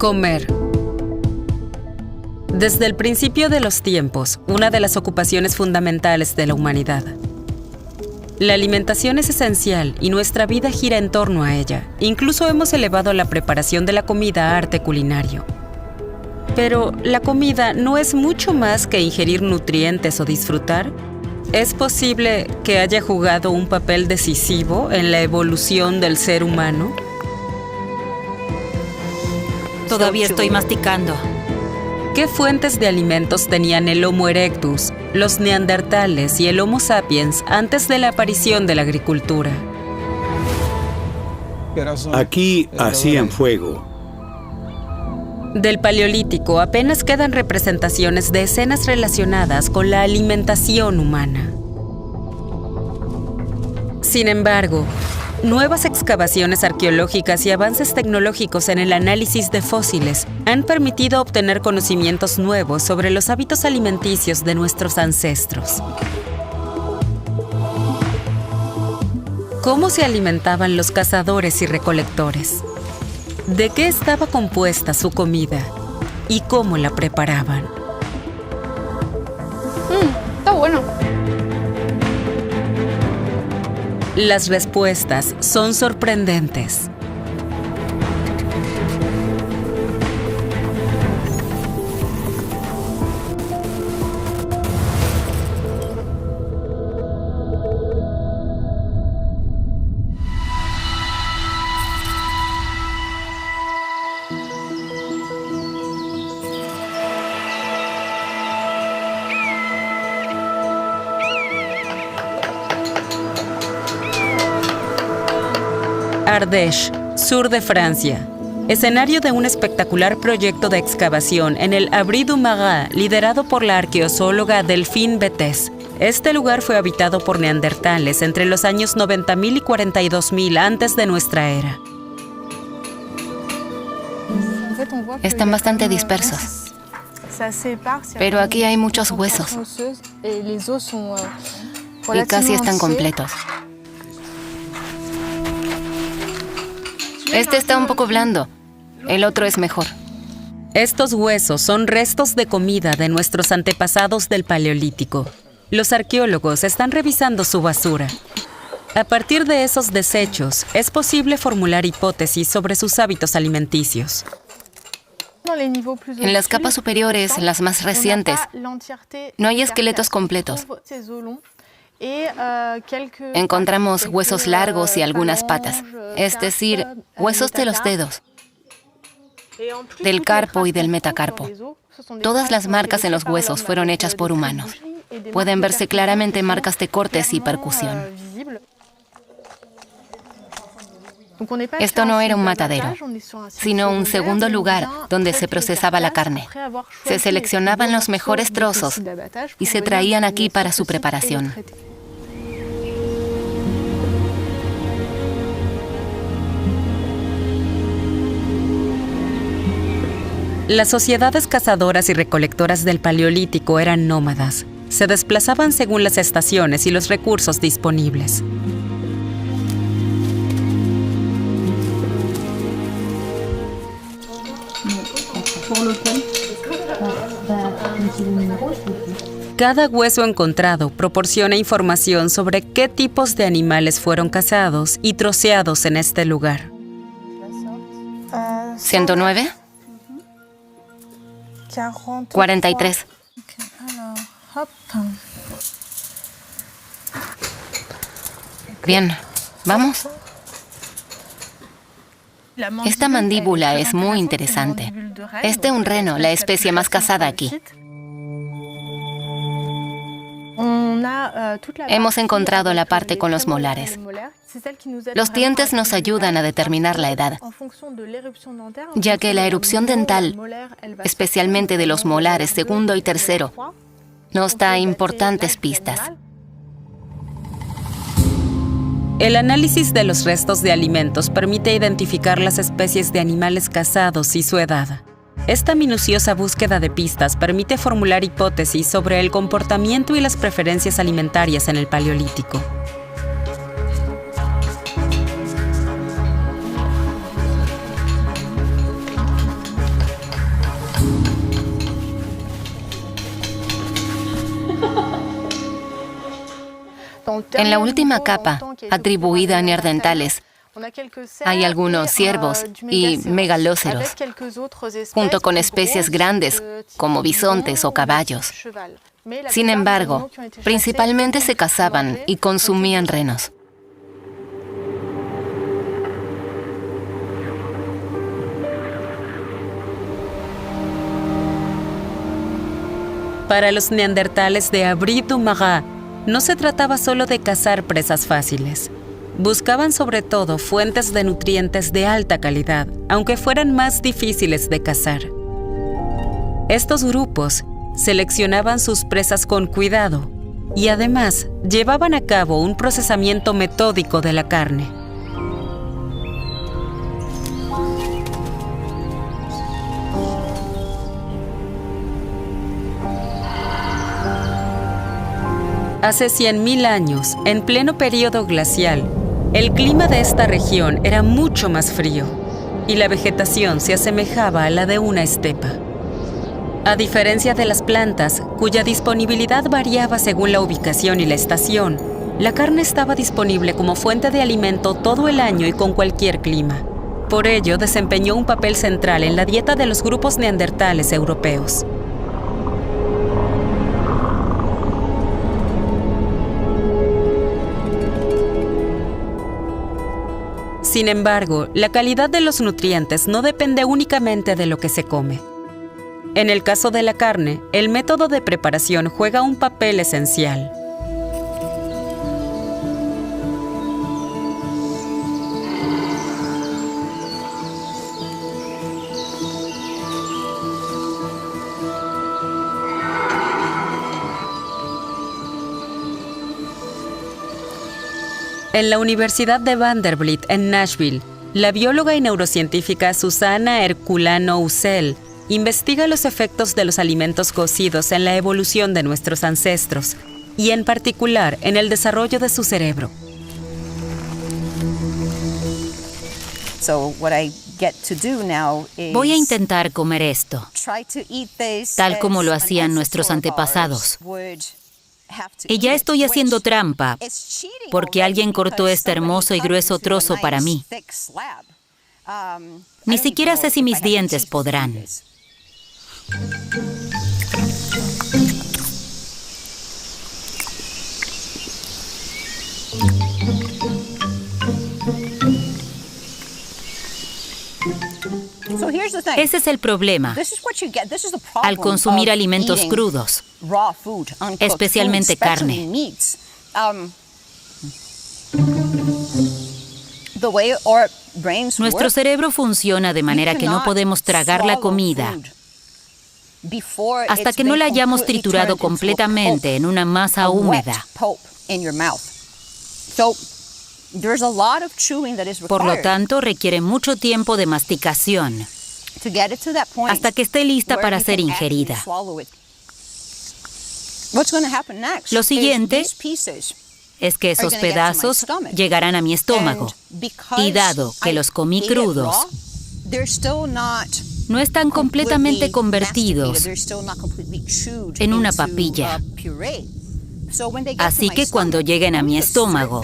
Comer. Desde el principio de los tiempos, una de las ocupaciones fundamentales de la humanidad. La alimentación es esencial y nuestra vida gira en torno a ella. Incluso hemos elevado la preparación de la comida a arte culinario. Pero, ¿la comida no es mucho más que ingerir nutrientes o disfrutar? ¿Es posible que haya jugado un papel decisivo en la evolución del ser humano? Todavía estoy masticando. ¿Qué fuentes de alimentos tenían el Homo erectus, los neandertales y el Homo sapiens antes de la aparición de la agricultura? Aquí hacían fuego. Del Paleolítico apenas quedan representaciones de escenas relacionadas con la alimentación humana. Sin embargo, nuevas excavaciones arqueológicas y avances tecnológicos en el análisis de fósiles han permitido obtener conocimientos nuevos sobre los hábitos alimenticios de nuestros ancestros. ¿Cómo se alimentaban los cazadores y recolectores? ¿De qué estaba compuesta su comida? ¿Y cómo la preparaban? Está bueno. Las respuestas son sorprendentes. Ardèche, sur de Francia. Escenario de un espectacular proyecto de excavación en el Abri du Marat, liderado por la arqueozoóloga Delphine Bethes. Este lugar fue habitado por neandertales entre los años 90.000 y 42.000 antes de nuestra era. Están bastante dispersos. Pero aquí hay muchos huesos. Y casi están completos. Este está un poco blando. El otro es mejor. Estos huesos son restos de comida de nuestros antepasados del Paleolítico. Los arqueólogos están revisando su basura. A partir de esos desechos, es posible formular hipótesis sobre sus hábitos alimenticios. En las capas superiores, las más recientes, no hay esqueletos completos. Encontramos huesos largos y algunas patas, es decir, huesos de los dedos, del carpo y del metacarpo. Todas las marcas en los huesos fueron hechas por humanos. Pueden verse claramente marcas de cortes y percusión. Esto no era un matadero, sino un segundo lugar donde se procesaba la carne. Se seleccionaban los mejores trozos y se traían aquí para su preparación. Las sociedades cazadoras y recolectoras del Paleolítico eran nómadas. Se desplazaban según las estaciones y los recursos disponibles. Cada hueso encontrado proporciona información sobre qué tipos de animales fueron cazados y troceados en este lugar. ¿109? 43. Bien, ¿vamos? Esta mandíbula es muy interesante. Es de un reno, la especie más cazada aquí. Hemos encontrado la parte con los molares. Los dientes nos ayudan a determinar la edad, ya que la erupción dental, especialmente de los molares segundo y tercero, nos da importantes pistas. El análisis de los restos de alimentos permite identificar las especies de animales cazados y su edad. Esta minuciosa búsqueda de pistas permite formular hipótesis sobre el comportamiento y las preferencias alimentarias en el Paleolítico. En la última capa, atribuida a neandertales, hay algunos ciervos y megalóceros, junto con especies grandes como bisontes o caballos. Sin embargo, principalmente se cazaban y consumían renos. Para los neandertales de Abri-du-Marat, no se trataba solo de cazar presas fáciles. Buscaban sobre todo fuentes de nutrientes de alta calidad, aunque fueran más difíciles de cazar. Estos grupos seleccionaban sus presas con cuidado y además llevaban a cabo un procesamiento metódico de la carne. Hace 100.000 años, en pleno período glacial, el clima de esta región era mucho más frío y la vegetación se asemejaba a la de una estepa. A diferencia de las plantas, cuya disponibilidad variaba según la ubicación y la estación, la carne estaba disponible como fuente de alimento todo el año y con cualquier clima. Por ello, desempeñó un papel central en la dieta de los grupos neandertales europeos. Sin embargo, la calidad de los nutrientes no depende únicamente de lo que se come. En el caso de la carne, el método de preparación juega un papel esencial. En la Universidad de Vanderbilt, en Nashville, la bióloga y neurocientífica Susana Herculano-Ucel investiga los efectos de los alimentos cocidos en la evolución de nuestros ancestros y, en particular, en el desarrollo de su cerebro. Voy a intentar comer esto, tal como lo hacían nuestros antepasados. Y ya estoy haciendo trampa, porque alguien cortó este hermoso y grueso trozo para mí. Ni siquiera sé si mis dientes podrán. Ese es el problema al consumir alimentos crudos, especialmente carne. Nuestro cerebro funciona de manera que no podemos tragar la comida hasta que no la hayamos triturado completamente en una masa húmeda. Por lo tanto, requiere mucho tiempo de masticación hasta que esté lista para ser ingerida. Lo siguiente es que esos pedazos llegarán a mi estómago, y dado que los comí crudos, no están completamente convertidos en una papilla. Así que cuando lleguen a mi estómago,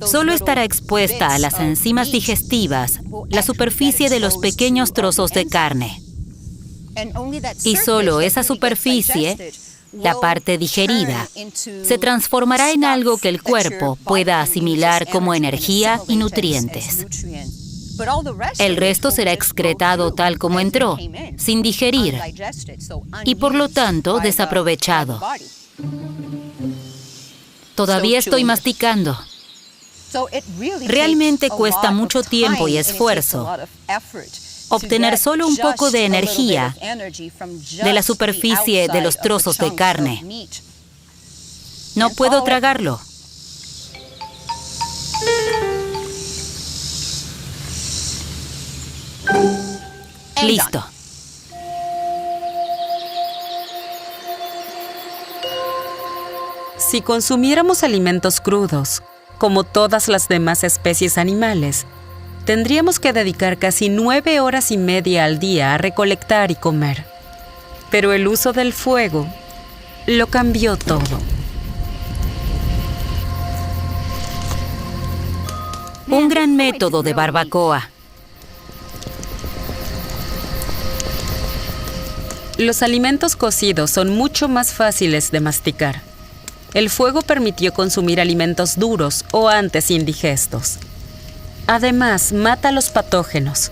solo estará expuesta a las enzimas digestivas la superficie de los pequeños trozos de carne. Y solo esa superficie, la parte digerida, se transformará en algo que el cuerpo pueda asimilar como energía y nutrientes. El resto será excretado tal como entró, sin digerir, y por lo tanto desaprovechado. Todavía estoy masticando. Realmente cuesta mucho tiempo y esfuerzo obtener solo un poco de energía de la superficie de los trozos de carne. No puedo tragarlo. Listo. Si consumiéramos alimentos crudos, como todas las demás especies animales, tendríamos que dedicar casi 9 horas y media al día a recolectar y comer. Pero el uso del fuego lo cambió todo. Un gran método de barbacoa. Los alimentos cocidos son mucho más fáciles de masticar. El fuego permitió consumir alimentos duros o antes indigestos. Además, mata los patógenos.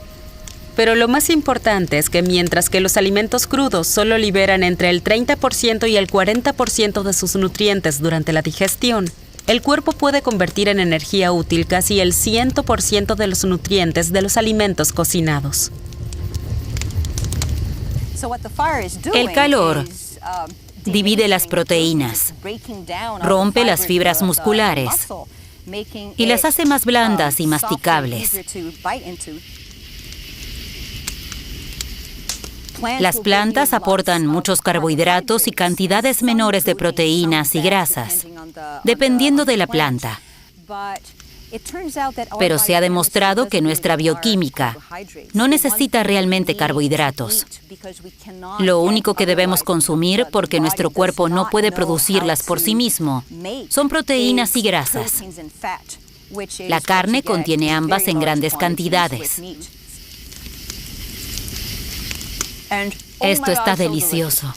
Pero lo más importante es que mientras que los alimentos crudos solo liberan entre el 30% y el 40% de sus nutrientes durante la digestión, el cuerpo puede convertir en energía útil casi el 100% de los nutrientes de los alimentos cocinados. El calor divide las proteínas, rompe las fibras musculares y las hace más blandas y masticables. Las plantas aportan muchos carbohidratos y cantidades menores de proteínas y grasas, dependiendo de la planta. Pero se ha demostrado que nuestra bioquímica no necesita realmente carbohidratos. Lo único que debemos consumir, porque nuestro cuerpo no puede producirlas por sí mismo, son proteínas y grasas. La carne contiene ambas en grandes cantidades. Esto está delicioso.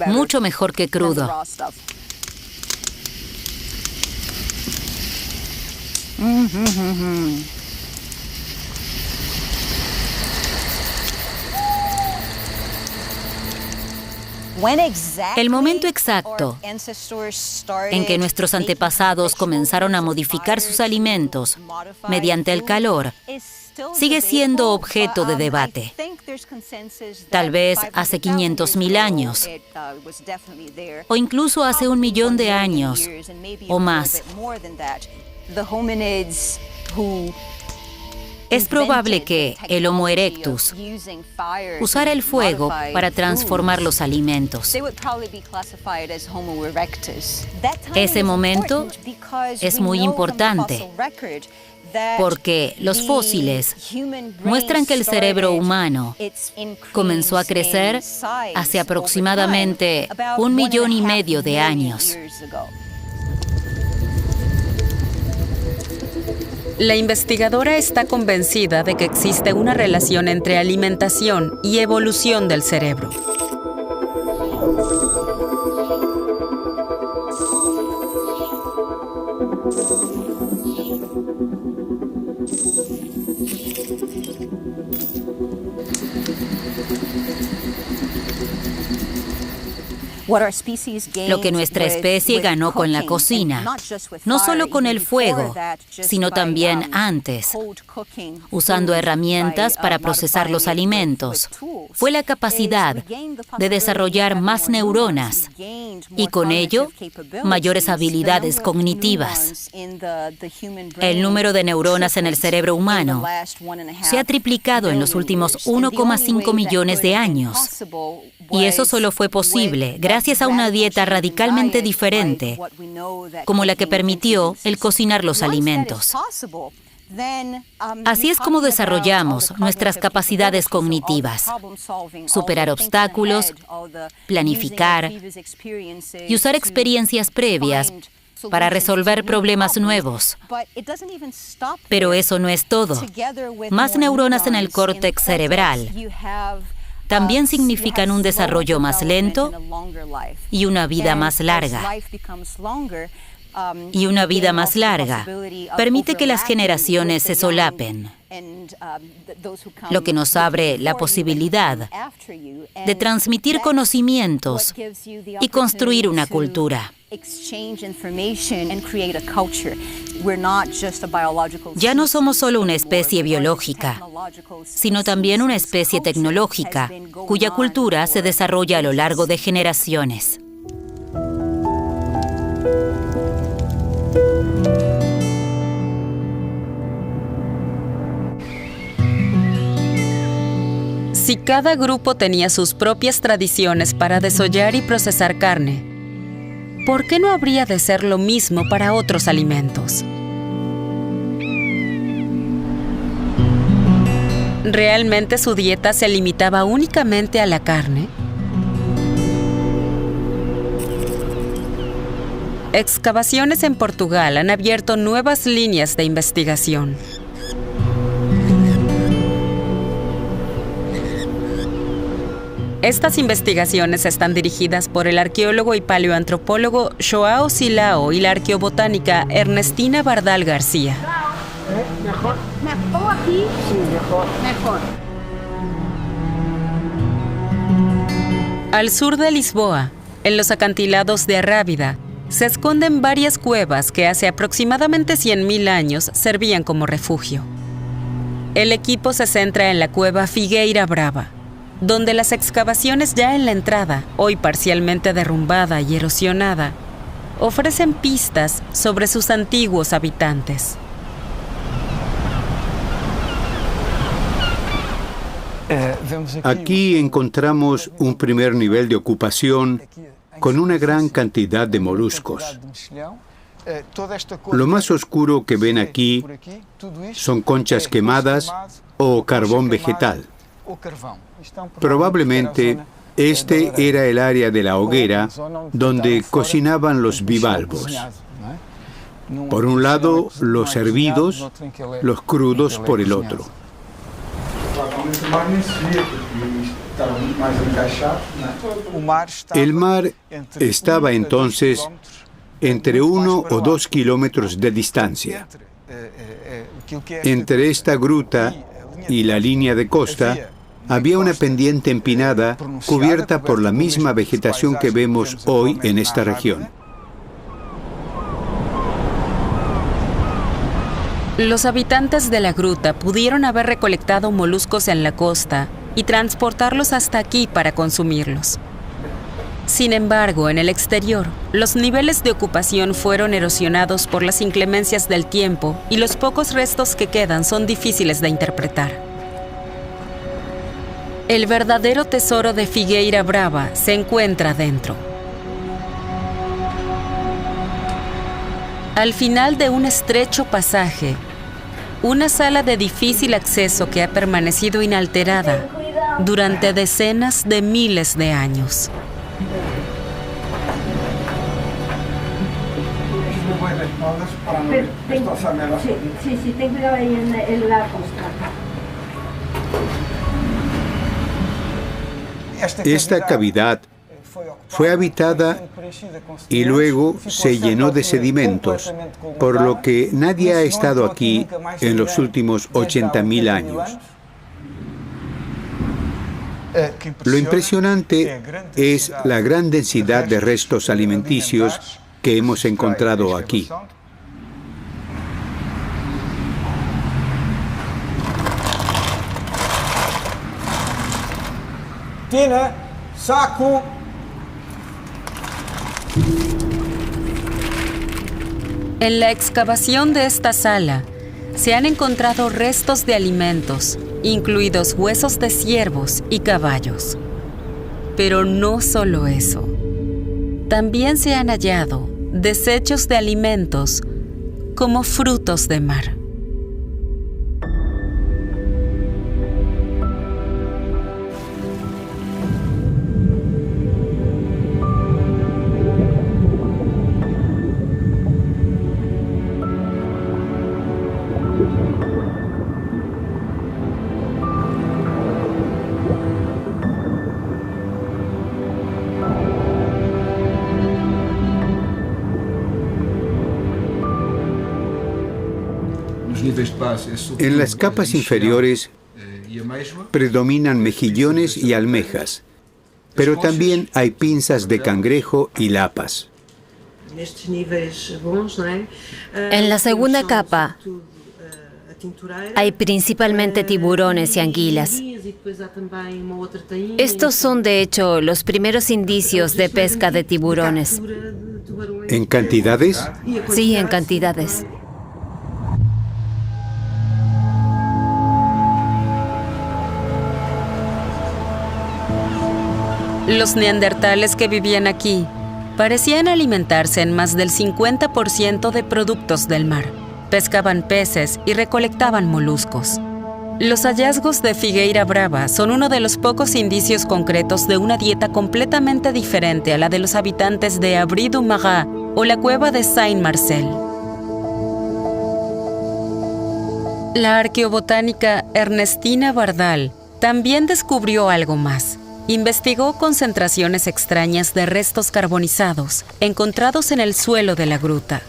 Mucho mejor que crudo. El momento exacto en que nuestros antepasados comenzaron a modificar sus alimentos mediante el calor sigue siendo objeto de debate. Tal vez hace 500.000 años, o incluso hace 1 millón de años, o más. Es probable que el Homo erectus usara el fuego para transformar los alimentos. Ese momento es muy importante porque los fósiles muestran que el cerebro humano comenzó a crecer hace aproximadamente 1,5 millones de años. La investigadora está convencida de que existe una relación entre alimentación y evolución del cerebro. Lo que nuestra especie ganó con la cocina, no solo con el fuego, sino también antes, usando herramientas para procesar los alimentos, fue la capacidad de desarrollar más neuronas y con ello mayores habilidades cognitivas. El número de neuronas en el cerebro humano se ha triplicado en los últimos 1,5 millones de años. Y eso solo fue posible gracias a una dieta radicalmente diferente, como la que permitió el cocinar los alimentos. Así es como desarrollamos nuestras capacidades cognitivas: superar obstáculos, planificar y usar experiencias previas para resolver problemas nuevos. Pero eso no es todo. Más neuronas en el córtex cerebral también significan un desarrollo más lento y una vida más larga. Y una vida más larga permite que las generaciones se solapen, lo que nos abre la posibilidad de transmitir conocimientos y construir una cultura. Ya no somos solo una especie biológica, sino también una especie tecnológica, cuya cultura se desarrolla a lo largo de generaciones. Si cada grupo tenía sus propias tradiciones para desollar y procesar carne, ¿por qué no habría de ser lo mismo para otros alimentos? ¿Realmente su dieta se limitaba únicamente a la carne? excavaciones en Portugal han abierto nuevas líneas de investigación. Estas investigaciones están dirigidas por el arqueólogo y paleoantropólogo João Silao y la arqueobotánica Ernestina Bardal García. Mejor. ¿O aquí? Sí, mejor. Mejor. Al sur de Lisboa, en los acantilados de Arrábida, se esconden varias cuevas que hace aproximadamente 100.000 años servían como refugio. El equipo se centra en la cueva Figueira Brava, donde las excavaciones ya en la entrada, hoy parcialmente derrumbada y erosionada, ofrecen pistas sobre sus antiguos habitantes. Aquí encontramos un primer nivel de ocupación con una gran cantidad de moluscos. Lo más oscuro que ven aquí son conchas quemadas o carbón vegetal. Probablemente este era el área de la hoguera donde cocinaban los bivalvos. Por un lado, los hervidos, los crudos por el otro. El mar estaba entonces entre 1 o 2 kilómetros de distancia. Entre esta gruta y la línea de costa había una pendiente empinada cubierta por la misma vegetación que vemos hoy en esta región. Los habitantes de la gruta pudieron haber recolectado moluscos en la costa y transportarlos hasta aquí para consumirlos. Sin embargo, en el exterior, los niveles de ocupación fueron erosionados por las inclemencias del tiempo y los pocos restos que quedan son difíciles de interpretar. El verdadero tesoro de Figueira Brava se encuentra dentro. Al final de un estrecho pasaje, una sala de difícil acceso que ha permanecido inalterada durante decenas de miles de años. Sí, ten cuidado ahí en la costa. Esta cavidad fue habitada y luego se llenó de sedimentos, por lo que nadie ha estado aquí en los últimos 80.000 años. Lo impresionante es la gran densidad de restos alimenticios que hemos encontrado aquí. Tina, saco. En la excavación de esta sala se han encontrado restos de alimentos, incluidos huesos de ciervos y caballos. Pero no solo eso. También se han hallado desechos de alimentos como frutos de mar. En las capas inferiores predominan mejillones y almejas, pero también hay pinzas de cangrejo y lapas. En la segunda capa hay principalmente tiburones y anguilas. Estos son, de hecho, los primeros indicios de pesca de tiburones. ¿En cantidades? Sí, en cantidades. Los neandertales que vivían aquí parecían alimentarse en más del 50% de productos del mar. Pescaban peces y recolectaban moluscos. Los hallazgos de Figueira Brava son uno de los pocos indicios concretos de una dieta completamente diferente a la de los habitantes de Abri du Marat o la cueva de Saint-Marcel. La arqueobotánica Ernestina Bardal también descubrió algo más. Investigó concentraciones extrañas de restos carbonizados encontrados en el suelo de la gruta.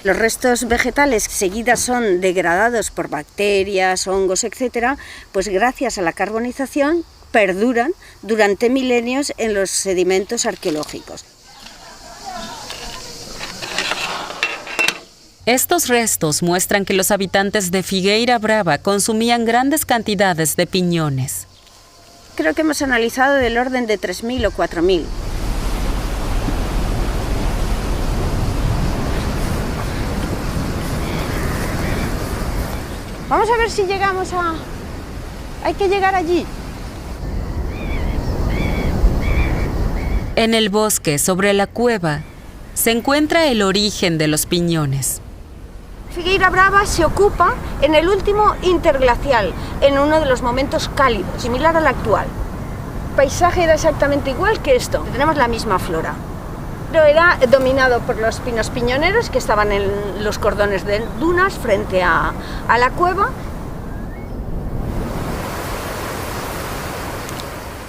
Los restos vegetales seguidas son degradados por bacterias, hongos, etc., pues gracias a la carbonización perduran durante milenios en los sedimentos arqueológicos. Estos restos muestran que los habitantes de Figueira Brava consumían grandes cantidades de piñones. Creo que hemos analizado del orden de 3.000 o 4.000. Vamos a ver si llegamos a... Hay que llegar allí. En el bosque, sobre la cueva, se encuentra el origen de los piñones. Figueira Brava se ocupa en el último interglacial, en uno de los momentos cálidos, similar al actual. El paisaje era exactamente igual que esto, tenemos la misma flora. Pero era dominado por los pinos piñoneros que estaban en los cordones de dunas frente a la cueva.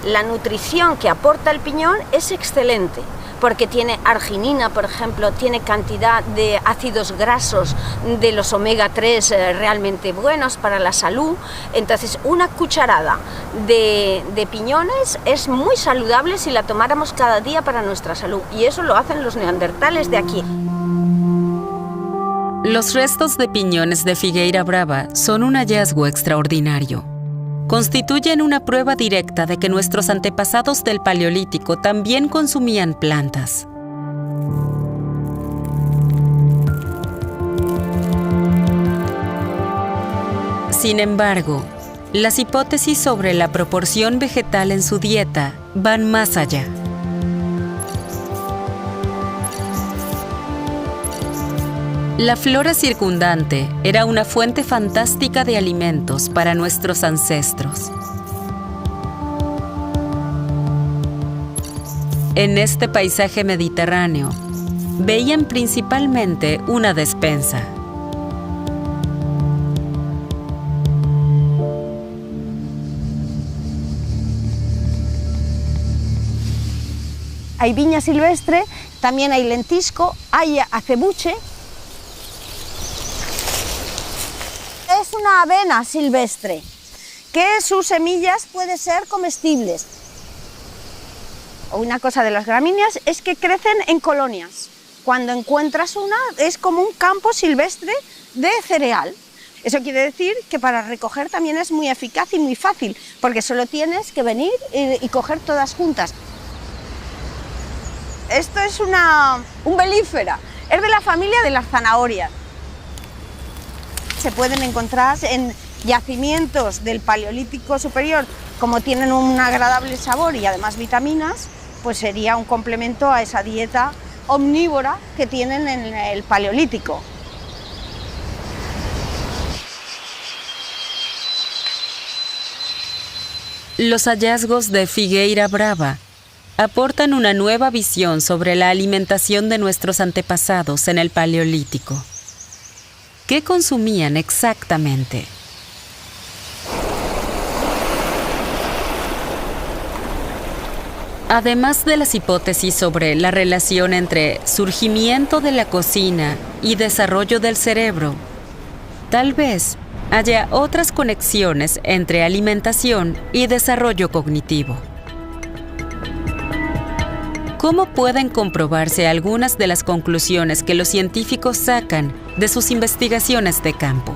La nutrición que aporta el piñón es excelente, porque tiene arginina, por ejemplo, tiene cantidad de ácidos grasos de los omega 3 realmente buenos para la salud. Entonces, una cucharada de piñones es muy saludable si la tomáramos cada día para nuestra salud, y eso lo hacen los neandertales de aquí. Los restos de piñones de Figueira Brava son un hallazgo extraordinario. Constituyen una prueba directa de que nuestros antepasados del Paleolítico también consumían plantas. Sin embargo, las hipótesis sobre la proporción vegetal en su dieta van más allá. La flora circundante era una fuente fantástica de alimentos para nuestros ancestros. En este paisaje mediterráneo, veían principalmente una despensa. Hay viña silvestre, también hay lentisco, hay acebuche. Es una avena silvestre, que sus semillas pueden ser comestibles. Una cosa de las gramíneas es que crecen en colonias. Cuando encuentras una, es como un campo silvestre de cereal. Eso quiere decir que para recoger también es muy eficaz y muy fácil, porque solo tienes que venir y coger todas juntas. Esto es un belífera, es de la familia de las zanahorias. Se pueden encontrar en yacimientos del Paleolítico superior, como tienen un agradable sabor y además vitaminas, pues sería un complemento a esa dieta omnívora que tienen en el Paleolítico. Los hallazgos de Figueira Brava aportan una nueva visión sobre la alimentación de nuestros antepasados en el Paleolítico. ¿Qué consumían exactamente? Además de las hipótesis sobre la relación entre surgimiento de la cocina y desarrollo del cerebro, tal vez haya otras conexiones entre alimentación y desarrollo cognitivo. ¿Cómo pueden comprobarse algunas de las conclusiones que los científicos sacan de sus investigaciones de campo?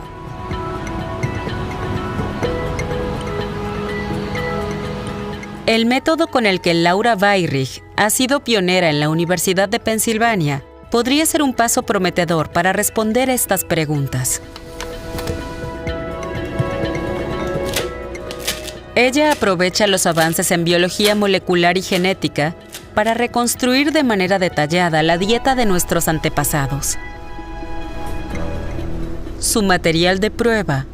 El método con el que Laura Weyrich ha sido pionera en la Universidad de Pensilvania podría ser un paso prometedor para responder estas preguntas. Ella aprovecha los avances en biología molecular y genética para reconstruir de manera detallada la dieta de nuestros antepasados. Su material de prueba,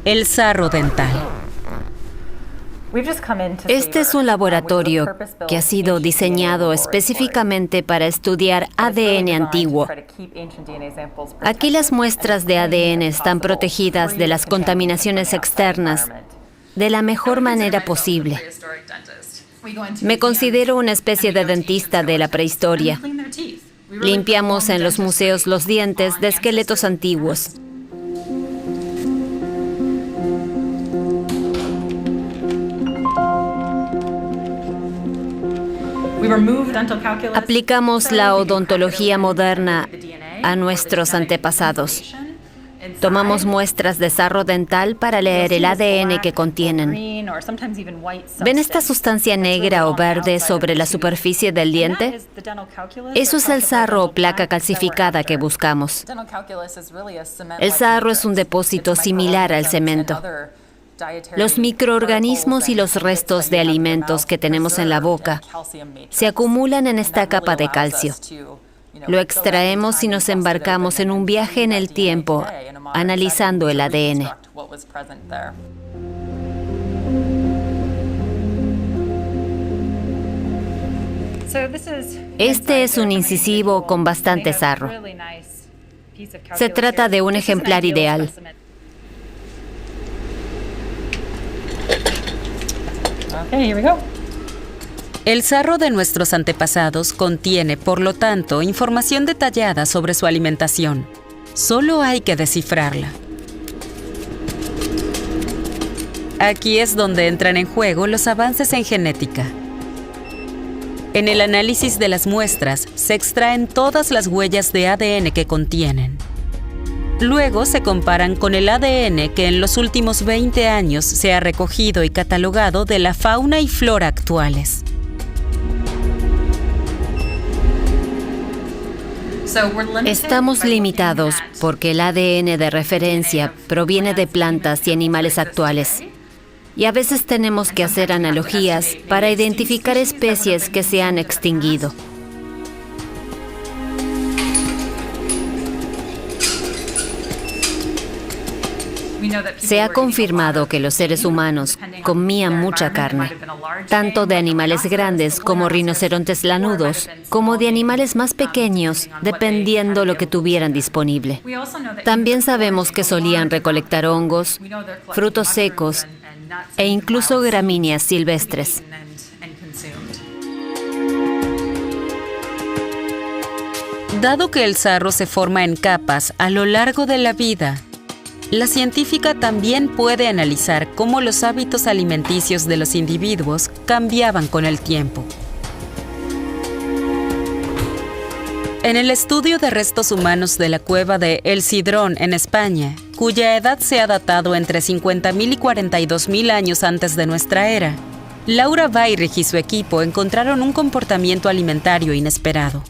el sarro dental. Este es un laboratorio que ha sido diseñado específicamente para estudiar ADN antiguo. Aquí las muestras de ADN están protegidas de las contaminaciones externas de la mejor manera posible. Me considero una especie de dentista de la prehistoria. Limpiamos en los museos los dientes de esqueletos antiguos. Aplicamos la odontología moderna a nuestros antepasados. Tomamos muestras de sarro dental para leer el ADN que contienen. ¿Ven esta sustancia negra o verde sobre la superficie del diente? Eso es el sarro o placa calcificada que buscamos. El sarro es un depósito similar al cemento. Los microorganismos y los restos de alimentos que tenemos en la boca se acumulan en esta capa de calcio. Lo extraemos y nos embarcamos en un viaje en el tiempo, analizando el ADN. Este es un incisivo con bastante sarro. Se trata de un ejemplar ideal. El sarro de nuestros antepasados contiene, por lo tanto, información detallada sobre su alimentación. Solo hay que descifrarla. Aquí es donde entran en juego los avances en genética. En el análisis de las muestras se extraen todas las huellas de ADN que contienen. Luego se comparan con el ADN que en los últimos 20 años se ha recogido y catalogado de la fauna y flora actuales. Estamos limitados porque el ADN de referencia proviene de plantas y animales actuales. Y a veces tenemos que hacer analogías para identificar especies que se han extinguido. Se ha confirmado que los seres humanos comían mucha carne, tanto de animales grandes como rinocerontes lanudos, como de animales más pequeños, dependiendo lo que tuvieran disponible. También sabemos que solían recolectar hongos, frutos secos e incluso gramíneas silvestres. Dado que el sarro se forma en capas a lo largo de la vida, la científica también puede analizar cómo los hábitos alimenticios de los individuos cambiaban con el tiempo. En el estudio de restos humanos de la cueva de El Cidrón, en España, cuya edad se ha datado entre 50.000 y 42.000 años antes de nuestra era, Laura Bayrich y su equipo encontraron un comportamiento alimentario inesperado.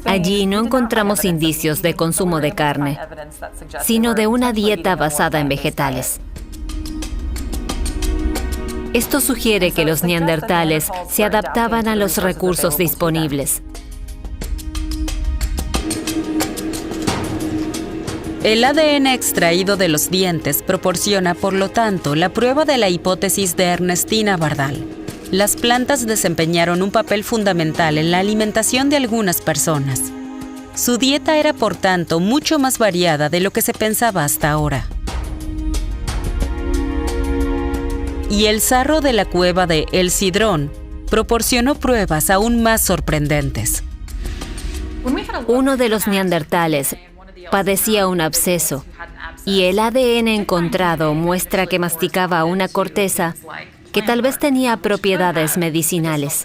Allí no encontramos indicios de consumo de carne, sino de una dieta basada en vegetales. Esto sugiere que los neandertales se adaptaban a los recursos disponibles. El ADN extraído de los dientes proporciona, por lo tanto, la prueba de la hipótesis de Ernestina Bardal. Las plantas desempeñaron un papel fundamental en la alimentación de algunas personas. Su dieta era, por tanto, mucho más variada de lo que se pensaba hasta ahora. Y el sarro de la cueva de El Cidrón proporcionó pruebas aún más sorprendentes. Uno de los neandertales padecía un absceso y el ADN encontrado muestra que masticaba una corteza que tal vez tenía propiedades medicinales.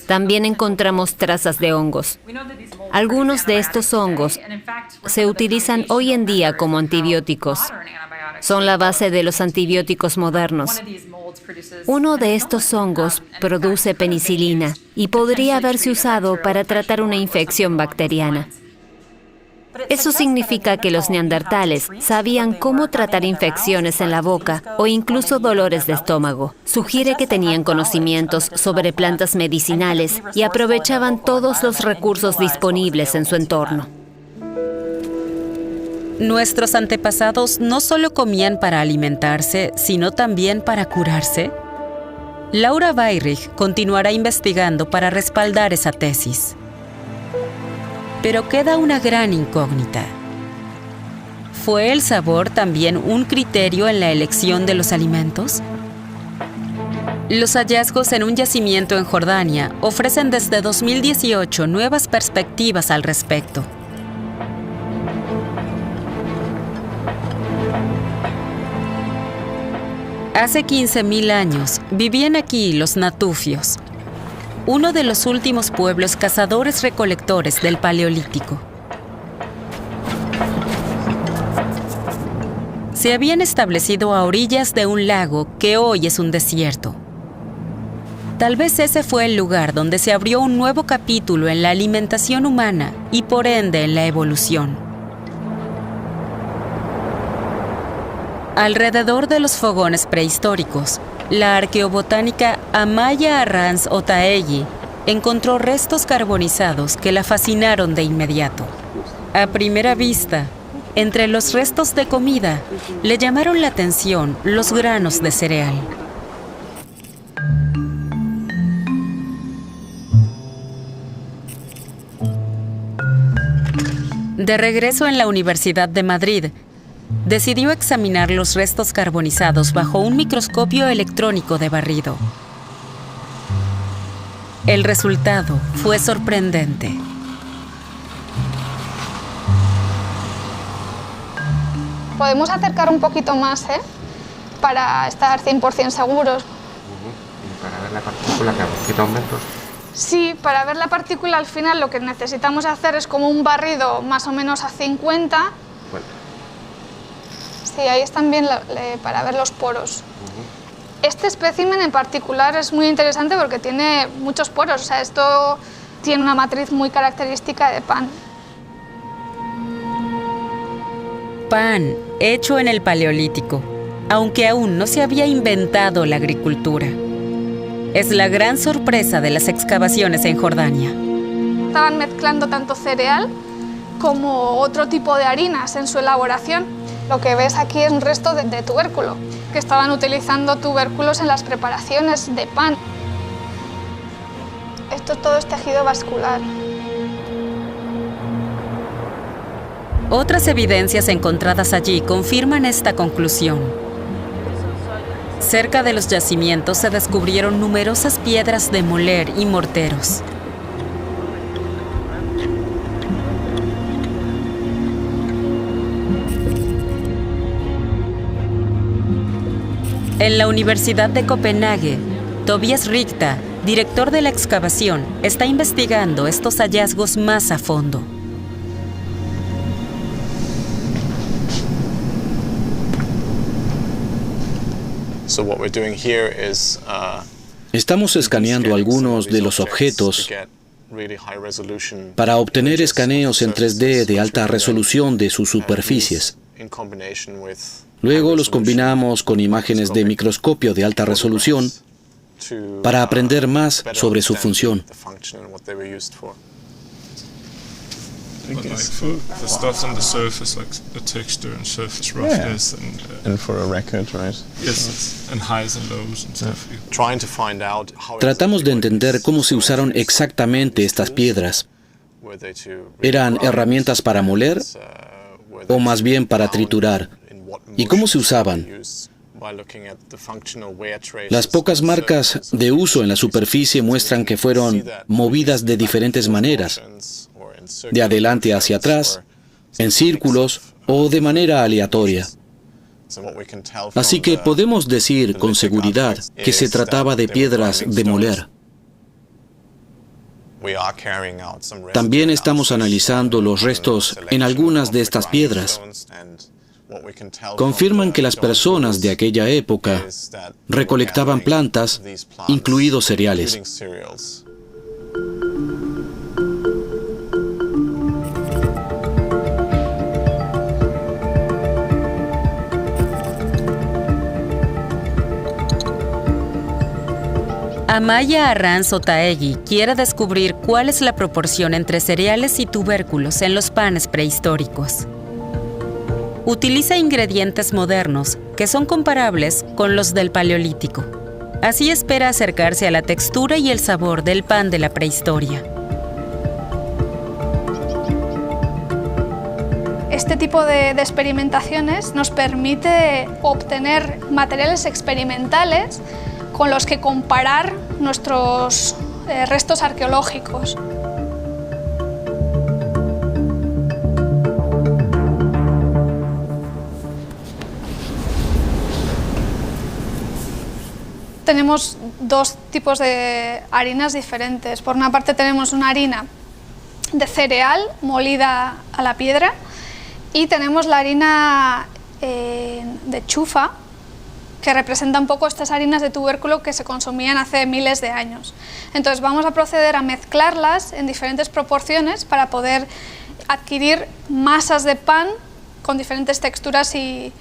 También encontramos trazas de hongos. Algunos de estos hongos se utilizan hoy en día como antibióticos. Son la base de los antibióticos modernos. Uno de estos hongos produce penicilina y podría haberse usado para tratar una infección bacteriana. Eso significa que los neandertales sabían cómo tratar infecciones en la boca o incluso dolores de estómago. Sugiere que tenían conocimientos sobre plantas medicinales y aprovechaban todos los recursos disponibles en su entorno. ¿Nuestros antepasados no solo comían para alimentarse, sino también para curarse? Laura Weyrich continuará investigando para respaldar esa tesis. Pero queda una gran incógnita. ¿Fue el sabor también un criterio en la elección de los alimentos? Los hallazgos en un yacimiento en Jordania ofrecen desde 2018 nuevas perspectivas al respecto. Hace 15.000 años vivían aquí los natufios, uno de los últimos pueblos cazadores-recolectores del Paleolítico. Se habían establecido a orillas de un lago que hoy es un desierto. Tal vez ese fue el lugar donde se abrió un nuevo capítulo en la alimentación humana y por ende en la evolución. Alrededor de los fogones prehistóricos, la arqueobotánica Amaya Arranz Otaegui encontró restos carbonizados que la fascinaron de inmediato. A primera vista, entre los restos de comida, le llamaron la atención los granos de cereal. De regreso en la Universidad de Madrid, decidió examinar los restos carbonizados bajo un microscopio electrónico de barrido. El resultado fue sorprendente. Podemos acercar un poquito más, para estar 100% seguros. ¿Y para ver la partícula que a poquito aumentos? Sí, para ver la partícula al final lo que necesitamos hacer es como un barrido más o menos a 50. Bueno. Sí, ahí están bien para ver los poros. Este espécimen en particular es muy interesante porque tiene muchos poros. O sea, esto tiene una matriz muy característica de pan. Pan hecho en el Paleolítico, aunque aún no se había inventado la agricultura. Es la gran sorpresa de las excavaciones en Jordania. Estaban mezclando tanto cereal como otro tipo de harinas en su elaboración. Lo que ves aquí es un resto de tubérculo, que estaban utilizando tubérculos en las preparaciones de pan. Esto todo es tejido vascular. Otras evidencias encontradas allí confirman esta conclusión. Cerca de los yacimientos se descubrieron numerosas piedras de moler y morteros. En la Universidad de Copenhague, Tobias Richta, director de la excavación, está investigando estos hallazgos más a fondo. Estamos escaneando algunos de los objetos para obtener escaneos en 3D de alta resolución de sus superficies. Luego los combinamos con imágenes de microscopio de alta resolución para aprender más sobre su función. Tratamos de entender cómo se usaron exactamente estas piedras. ¿Eran herramientas para moler o más bien para triturar? ¿Y cómo se usaban? Las pocas marcas de uso en la superficie muestran que fueron movidas de diferentes maneras, de adelante hacia atrás, en círculos o de manera aleatoria. Así que podemos decir con seguridad que se trataba de piedras de moler. También estamos analizando los restos en algunas de estas piedras. Confirman que las personas de aquella época recolectaban plantas, incluidos cereales. Amaya Arranz Otaegui quiere descubrir cuál es la proporción entre cereales y tubérculos en los panes prehistóricos. utiliza ingredientes modernos que son comparables con los del Paleolítico. Así espera acercarse a la textura y el sabor del pan de la prehistoria. Este tipo de experimentaciones nos permite obtener materiales experimentales con los que comparar nuestros restos arqueológicos. Tenemos dos tipos de harinas diferentes. Por una parte tenemos una harina de cereal molida a la piedra y tenemos la harina de chufa, que representa un poco estas harinas de tubérculo que se consumían hace miles de años. Entonces vamos a proceder a mezclarlas en diferentes proporciones para poder adquirir masas de pan con diferentes texturas y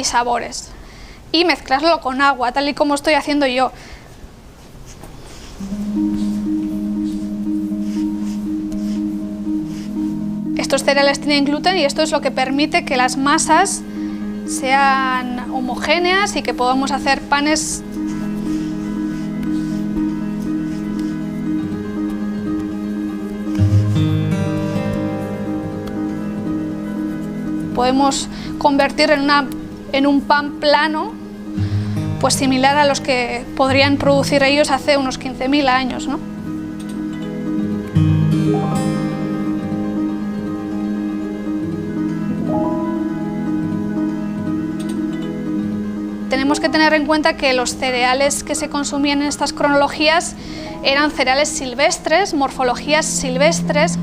sabores. Y mezclarlo con agua, tal y como estoy haciendo yo. Estos cereales tienen gluten y esto es lo que permite que las masas sean homogéneas y que podamos hacer panes podemos convertir en un pan plano, pues similar a los que podrían producir ellos hace unos 15.000 años, ¿no? Tenemos que tener en cuenta que los cereales que se consumían en estas cronologías eran cereales silvestres, morfologías silvestres.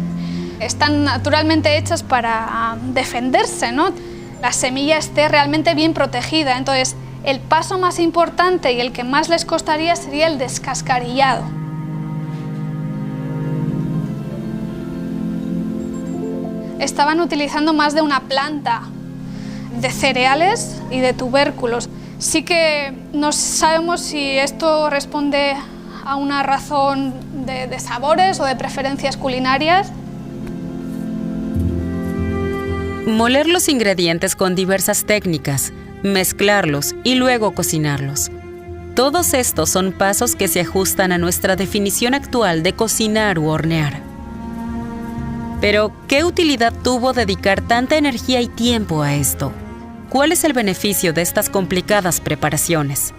Están naturalmente hechas para defenderse, ¿no? La semilla esté realmente bien protegida. Entonces, el paso más importante y el que más les costaría sería el descascarillado. Estaban utilizando más de una planta de cereales y de tubérculos. Sí que no sabemos si esto responde a una razón de sabores o de preferencias culinarias. Moler los ingredientes con diversas técnicas, mezclarlos y luego cocinarlos. Todos estos son pasos que se ajustan a nuestra definición actual de cocinar u hornear. Pero, ¿qué utilidad tuvo dedicar tanta energía y tiempo a esto? ¿Cuál es el beneficio de estas complicadas preparaciones?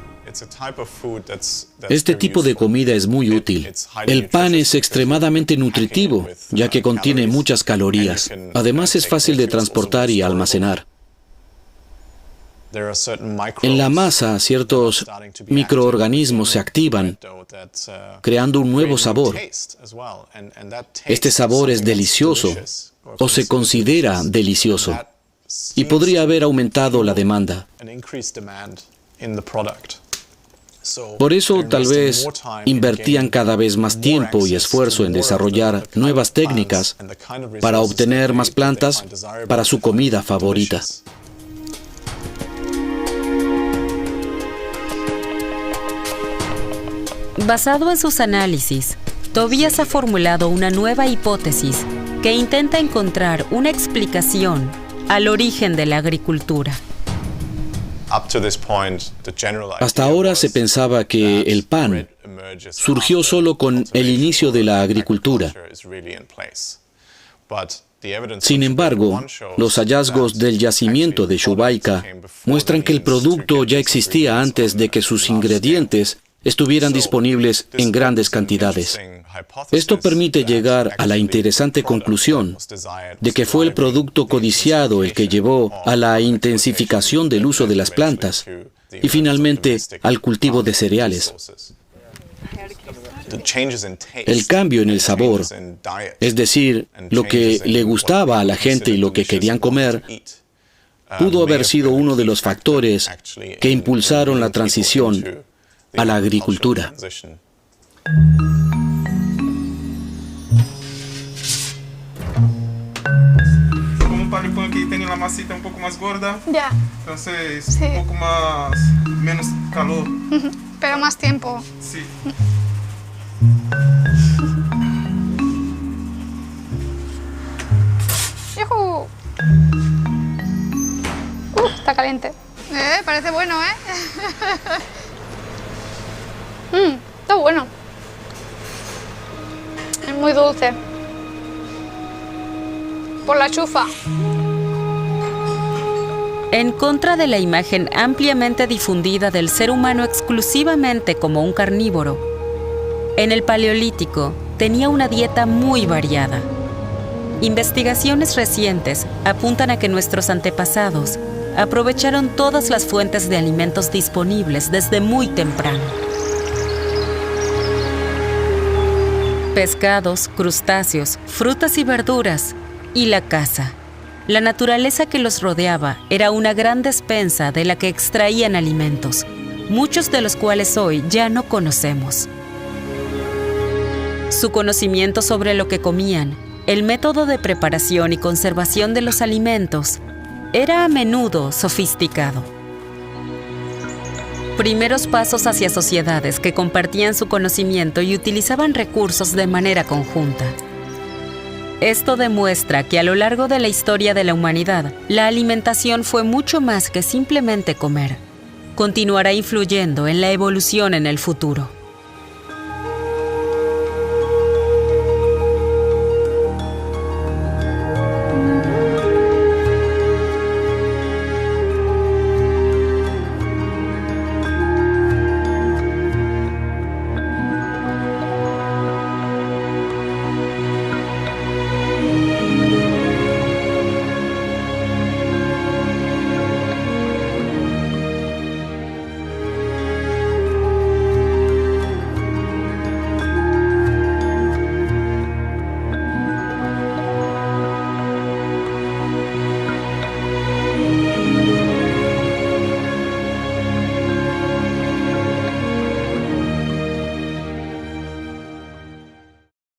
Este tipo de comida es muy útil. El pan es extremadamente nutritivo, ya que contiene muchas calorías. Además, es fácil de transportar y almacenar. En la masa, ciertos microorganismos se activan, creando un nuevo sabor. Este sabor es delicioso, o se considera delicioso, y podría haber aumentado la demanda. Por eso, tal vez, invertían cada vez más tiempo y esfuerzo en desarrollar nuevas técnicas para obtener más plantas para su comida favorita. Basado en sus análisis, Tobías ha formulado una nueva hipótesis que intenta encontrar una explicación al origen de la agricultura. Hasta ahora se pensaba que el pan surgió solo con el inicio de la agricultura. Sin embargo, los hallazgos del yacimiento de Shubaika muestran que el producto ya existía antes de que sus ingredientes estuvieran disponibles en grandes cantidades. Esto permite llegar a la interesante conclusión de que fue el producto codiciado el que llevó a la intensificación del uso de las plantas y finalmente al cultivo de cereales. El cambio en el sabor, es decir, lo que le gustaba a la gente y lo que querían comer, pudo haber sido uno de los factores que impulsaron la transición a la agricultura. Como un pan de pan que tiene la masita un poco más gorda, entonces sí, un poco más, menos calor. Pero más tiempo. Sí. ¡Yujú! Está caliente. Parece bueno, está bueno. Es muy dulce. Por la chufa. En contra de la imagen ampliamente difundida del ser humano exclusivamente como un carnívoro, en el Paleolítico tenía una dieta muy variada. Investigaciones recientes apuntan a que nuestros antepasados aprovecharon todas las fuentes de alimentos disponibles desde muy temprano. Pescados, crustáceos, frutas y verduras, y la caza. La naturaleza que los rodeaba era una gran despensa de la que extraían alimentos, muchos de los cuales hoy ya no conocemos. Su conocimiento sobre lo que comían, el método de preparación y conservación de los alimentos, era a menudo sofisticado. Primeros pasos hacia sociedades que compartían su conocimiento y utilizaban recursos de manera conjunta. Esto demuestra que a lo largo de la historia de la humanidad, la alimentación fue mucho más que simplemente comer. Continuará influyendo en la evolución en el futuro.